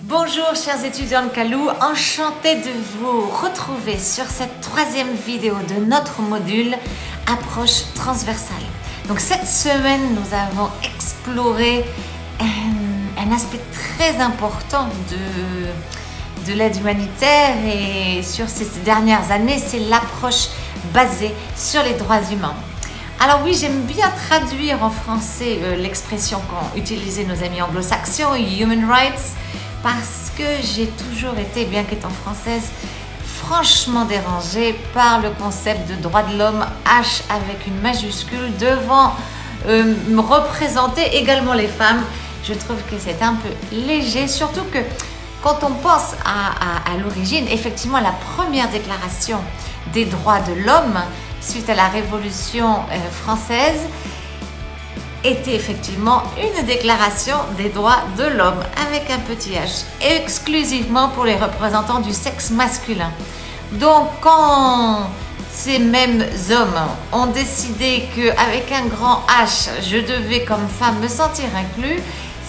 Bonjour chers étudiants de Kalou, enchantée de vous retrouver sur cette troisième vidéo de notre module Approche transversale. Donc cette semaine, nous avons exploré un aspect très important de l'aide humanitaire et sur ces dernières années, c'est l'approche basée sur les droits humains. Alors oui, j'aime bien traduire en français l'expression qu'ont utilisée nos amis anglo-saxons, Human Rights, parce que j'ai toujours été, bien qu'étant française, franchement dérangée par le concept de droit de l'homme, H avec une majuscule, devant me représenter également les femmes. Je trouve que c'est un peu léger, surtout que quand on pense à l'origine, effectivement, la première déclaration des droits de l'homme suite à la Révolution française était effectivement une déclaration des droits de l'homme avec un petit h, exclusivement pour les représentants du sexe masculin. Donc quand ces mêmes hommes ont décidé qu'avec un grand H, je devais comme femme me sentir inclus,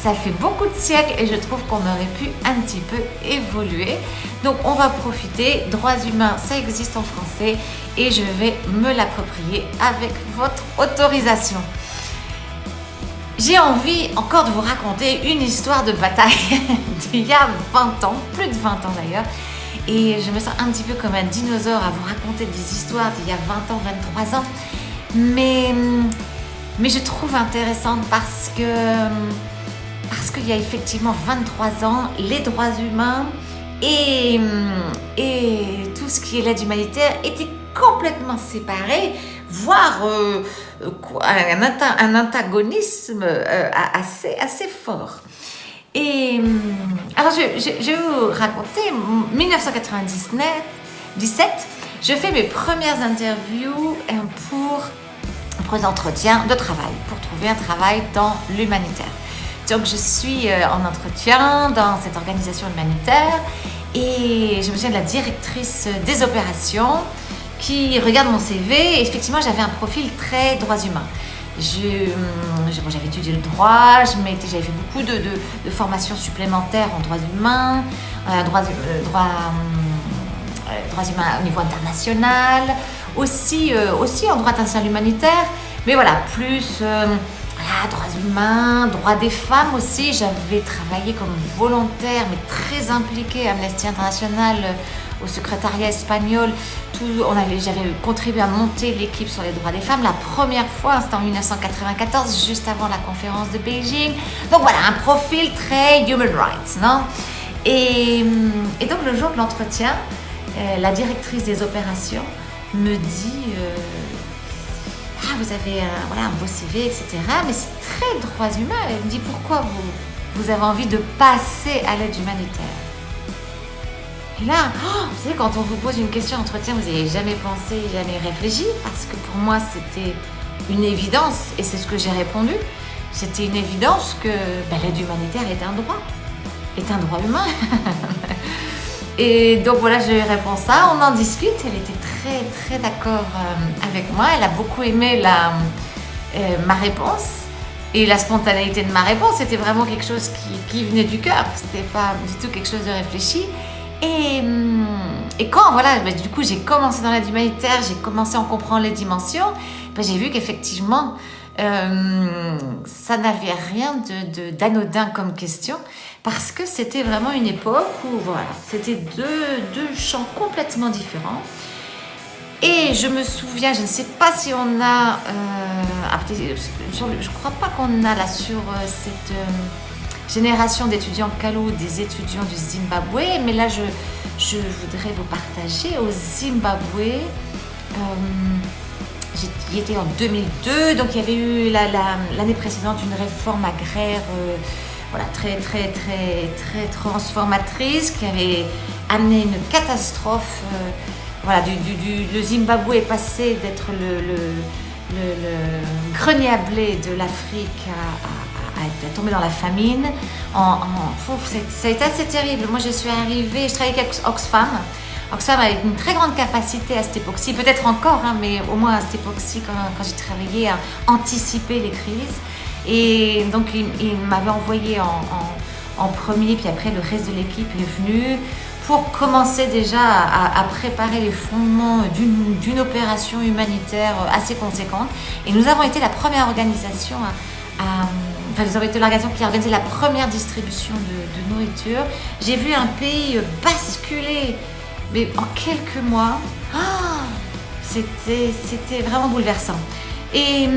ça fait beaucoup de siècles et je trouve qu'on aurait pu un petit peu évoluer. Donc on va profiter, droits humains, ça existe en français et je vais me l'approprier avec votre autorisation. J'ai envie encore de vous raconter une histoire de bataille d'il y a 20 ans, plus de 20 ans d'ailleurs. Et je me sens un petit peu comme un dinosaure à vous raconter des histoires d'il y a 20 ans, 23 ans. Mais je trouve intéressante parce qu'il y a effectivement 23 ans, les droits humains et tout ce qui est l'aide humanitaire étaient complètement séparés, voire un antagonisme assez fort. Et alors je vais vous raconter, 1997, je fais mes premières interviews pour des entretiens de travail, pour trouver un travail dans l'humanitaire. Donc je suis en entretien dans cette organisation humanitaire et je me souviens de la directrice des opérations qui regarde mon CV et effectivement j'avais un profil très droits humains. J'avais étudié le droit, j'avais fait beaucoup de formations supplémentaires en droits humains, droits humains au niveau international, aussi en droit international humanitaire, mais voilà, plus droits humains, droits des femmes aussi. J'avais travaillé comme volontaire, mais très impliquée à Amnesty International, au secrétariat espagnol. J'avais contribué à monter l'équipe sur les droits des femmes. La première fois, c'était en 1994, juste avant la conférence de Beijing. Donc voilà, un profil très human rights, non ? Et donc le jour de l'entretien, la directrice des opérations me dit vous avez un beau CV, etc. Mais c'est très droits humains. Elle me dit pourquoi vous avez envie de passer à l'aide humanitaire. Et là, vous savez, quand on vous pose une question d'entretien, vous n'y avez jamais pensé, jamais réfléchi, parce que pour moi, c'était une évidence, et c'est ce que j'ai répondu. C'était une évidence que l'aide humanitaire est un droit humain. Et donc voilà, je lui réponds ça, on en discute, elle était très très d'accord avec moi, elle a beaucoup aimé ma réponse. Et la spontanéité de ma réponse, c'était vraiment quelque chose qui venait du cœur, c'était pas du tout quelque chose de réfléchi. Et quand du coup j'ai commencé dans l'aide humanitaire, j'ai commencé à en comprendre les dimensions, j'ai vu qu'effectivement ça n'avait rien d'anodin comme question, parce que c'était vraiment une époque où c'était deux champs complètement différents. Et je me souviens, je ne sais pas si on a, je crois pas qu'on a là sur cette génération d'étudiants Kalou, des étudiants du Zimbabwe, mais là je voudrais vous partager au Zimbabwe. J'y étais en 2002, donc il y avait eu l'année précédente une réforme agraire très très très très transformatrice qui avait amené une catastrophe. Le Zimbabwe est passé d'être le grenier à blé de l'Afrique à tomber dans la famine. Ça a été assez terrible. Moi, je suis arrivée, je travaillais avec Oxfam. Oxfam avait une très grande capacité à cette époque-ci, peut-être encore, mais au moins à cette époque-ci, quand j'ai travaillé, à anticiper les crises. Et donc, il m'avait envoyé en premier, puis après le reste de l'équipe est venu pour commencer déjà à préparer les fondements d'une opération humanitaire assez conséquente. Et nous avons été la première organisation nous avons été l'organisation qui a organisé la première distribution de nourriture. J'ai vu un pays basculer, mais en quelques mois, c'était vraiment bouleversant. Et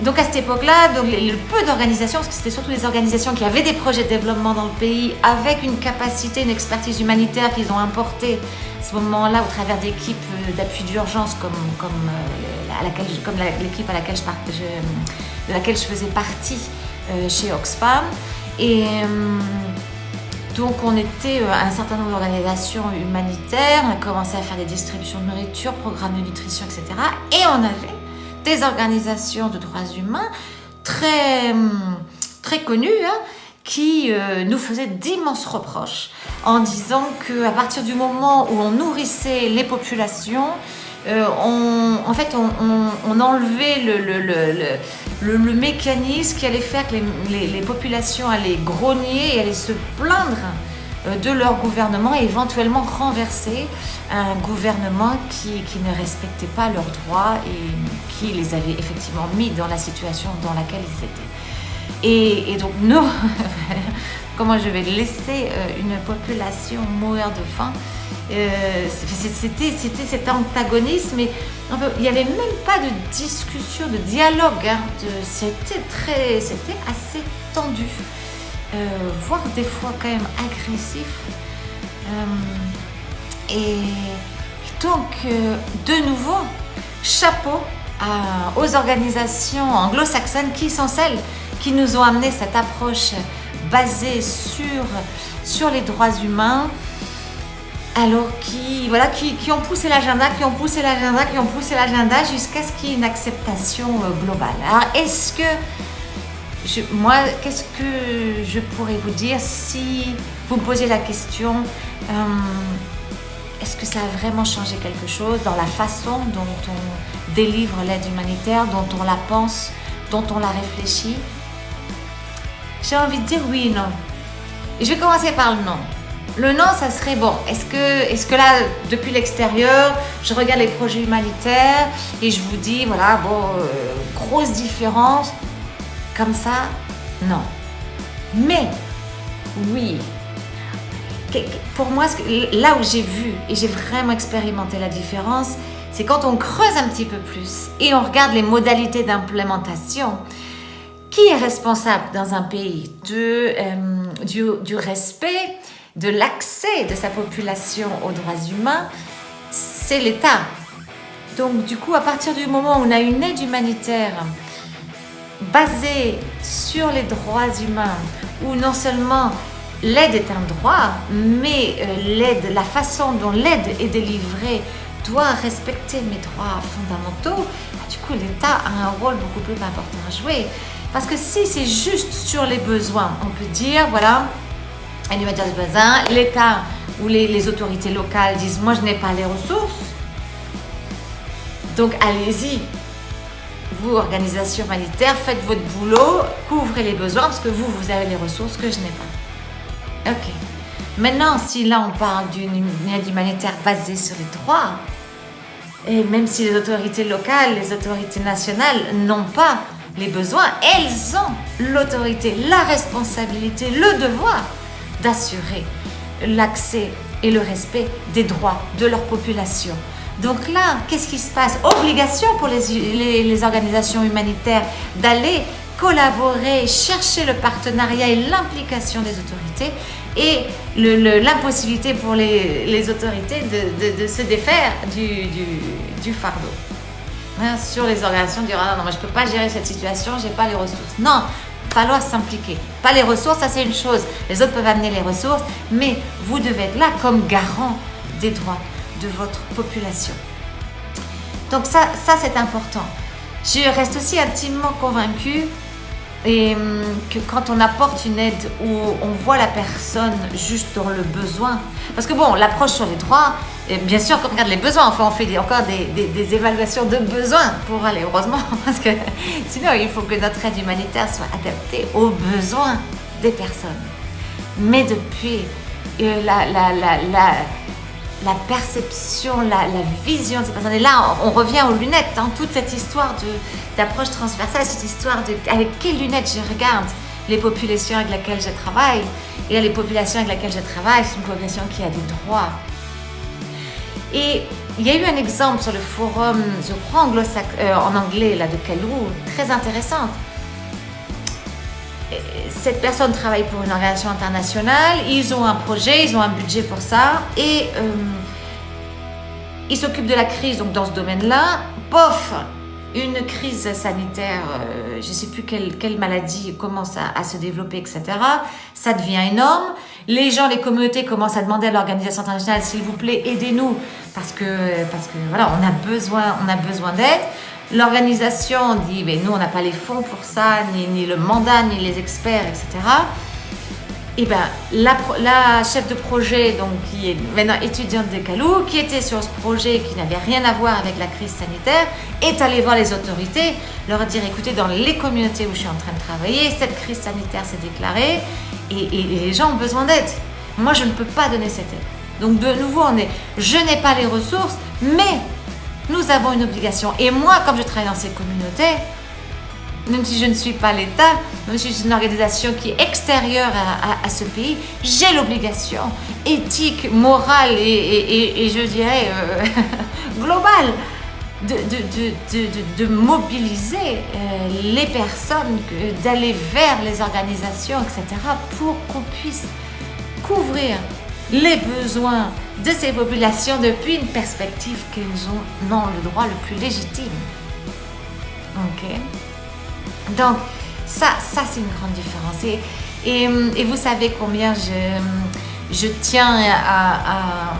donc à cette époque-là, le peu d'organisations, parce que c'était surtout des organisations qui avaient des projets de développement dans le pays, avec une capacité, une expertise humanitaire qu'ils ont importée à ce moment-là au travers d'équipes d'appui d'urgence comme l'équipe de laquelle je faisais partie chez Oxfam. Et donc on était un certain nombre d'organisations humanitaires, on a commencé à faire des distributions de nourriture, programmes de nutrition, etc. Et on avait des organisations de droits humains très, très connues qui nous faisaient d'immenses reproches en disant qu'à partir du moment où on nourrissait les populations, on enlevait le mécanisme qui allait faire que les populations allaient grogner et allaient se plaindre de leur gouvernement et éventuellement renverser un gouvernement qui ne respectait pas leurs droits et qui les avait effectivement mis dans la situation dans laquelle ils étaient. Et donc nous, comment je vais laisser une population mourir de faim? C'était cet antagonisme, et il n'y avait même pas de discussion, de dialogue. C'était assez tendu, voire des fois quand même agressif. Et donc, de nouveau, chapeau aux organisations anglo-saxonnes qui sont celles qui nous ont amené cette approche basée sur les droits humains. Alors qui ont poussé l'agenda, jusqu'à ce qu'il y ait une acceptation globale. Alors qu'est-ce que je pourrais vous dire si vous me posez la question, est-ce que ça a vraiment changé quelque chose dans la façon dont on délivre l'aide humanitaire, dont on la pense, dont on la réfléchit? J'ai envie de dire oui et non. Et je vais commencer par le non. Le non, ça serait bon. Est-ce que là, depuis l'extérieur, je regarde les projets humanitaires et je vous dis, voilà, grosse différence, comme ça, non. Mais, oui, pour moi, là où j'ai vu et j'ai vraiment expérimenté la différence, c'est quand on creuse un petit peu plus et on regarde les modalités d'implémentation. Qui est responsable dans un pays du respect, de l'accès de sa population aux droits humains? C'est l'État. Donc du coup, à partir du moment où on a une aide humanitaire basée sur les droits humains, où non seulement l'aide est un droit, mais la façon dont l'aide est délivrée doit respecter mes droits fondamentaux, du coup l'État a un rôle beaucoup plus important à jouer. Parce que si c'est juste sur les besoins, on peut dire, voilà, un humanitaire de besoin, l'État ou les autorités locales disent, moi je n'ai pas les ressources, donc allez-y, vous, organisation humanitaire, faites votre boulot, couvrez les besoins, parce que vous avez les ressources que je n'ai pas. Ok. Maintenant, si là on parle d'une aide humanitaire basée sur les droits, et même si les autorités locales, les autorités nationales n'ont pas les besoins, elles ont l'autorité, la responsabilité, le devoir d'assurer l'accès et le respect des droits de leur population. Donc là, qu'est-ce qui se passe? Obligation pour les organisations humanitaires d'aller collaborer, chercher le partenariat et l'implication des autorités, et l'impossibilité pour les autorités de se défaire du fardeau. Sur les organisations, dire non, moi je ne peux pas gérer cette situation, je n'ai pas les ressources. Non, il va falloir s'impliquer. Pas les ressources, ça c'est une chose. Les autres peuvent amener les ressources, mais vous devez être là comme garant des droits de votre population. Donc ça c'est important. Je reste aussi intimement convaincue que quand on apporte une aide où on voit la personne juste dans le besoin, parce que bon, l'approche sur les droits, bien sûr qu'on regarde les besoins, enfin on fait encore des évaluations de besoins pour aller, heureusement, parce que sinon il faut que notre aide humanitaire soit adaptée aux besoins des personnes. mais depuis la perception, la vision de ces personnes. Et là, on revient aux lunettes, toute cette histoire d'approche transversale, cette histoire avec quelles lunettes je regarde les populations avec lesquelles je travaille. Et les populations avec lesquelles je travaille, c'est une population qui a des droits. Et il y a eu un exemple sur le forum, je crois en anglais, là, de Kalou, très intéressante. Cette personne travaille pour une organisation internationale, ils ont un projet, ils ont un budget pour ça, et ils s'occupent de la crise donc dans ce domaine-là. Pof, une crise sanitaire, je ne sais plus quelle maladie commence à se développer, etc. Ça devient énorme. Les gens, les communautés commencent à demander à l'organisation internationale, s'il vous plaît, aidez-nous, parce que voilà, on a besoin d'aide. L'organisation dit, mais nous, on n'a pas les fonds pour ça, ni le mandat, ni les experts, etc. Et bien, la chef de projet, donc, qui est maintenant étudiante de Kalou, qui était sur ce projet qui n'avait rien à voir avec la crise sanitaire, est allée voir les autorités, leur dire, écoutez, dans les communautés où je suis en train de travailler, cette crise sanitaire s'est déclarée et les gens ont besoin d'aide. Moi, je ne peux pas donner cette aide. Donc, de nouveau, je n'ai pas les ressources, mais nous avons une obligation. Et moi, comme je travaille dans ces communautés, même si je ne suis pas l'État, même si je suis une organisation qui est extérieure à ce pays, j'ai l'obligation éthique, morale et je dirais globale de mobiliser les personnes, d'aller vers les organisations, etc., pour qu'on puisse couvrir les besoins de ces populations depuis une perspective qu'elles ont le droit le plus légitime. Ok. Donc, ça c'est une grande différence. Et vous savez combien je tiens à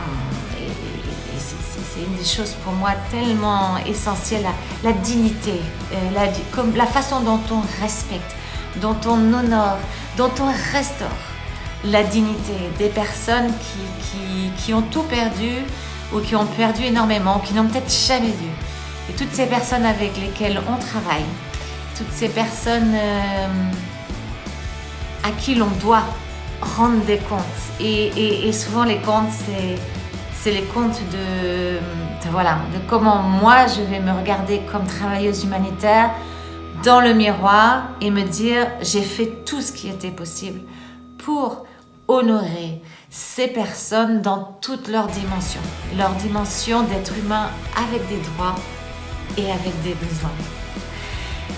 c'est une des choses pour moi tellement essentielles, la dignité, comme la façon dont on respecte, dont on honore, dont on restaure la dignité des personnes qui ont tout perdu ou qui ont perdu énormément, qui n'ont peut-être jamais dû. Et toutes ces personnes avec lesquelles on travaille, toutes ces personnes à qui l'on doit rendre des comptes. Et souvent les comptes, c'est les comptes de comment moi je vais me regarder comme travailleuse humanitaire dans le miroir et me dire j'ai fait tout ce qui était possible pour honorer ces personnes dans toutes leurs dimensions d'être humain avec des droits et avec des besoins.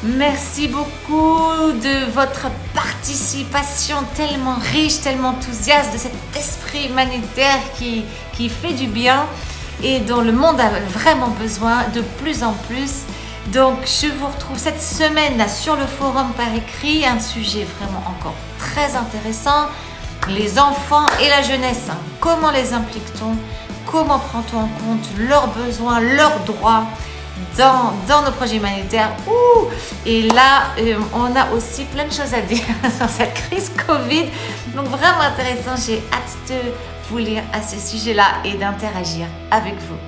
Merci beaucoup de votre participation tellement riche, tellement enthousiaste, de cet esprit humanitaire qui fait du bien et dont le monde a vraiment besoin de plus en plus. Donc, je vous retrouve cette semaine là, sur le forum par écrit, un sujet vraiment encore très intéressant. Les enfants et la jeunesse, comment les implique-t-on? Comment prend-on en compte leurs besoins, leurs droits dans nos projets humanitaires? Et là, on a aussi plein de choses à dire sur cette crise Covid. Donc vraiment intéressant, j'ai hâte de vous lire à ce sujet-là et d'interagir avec vous.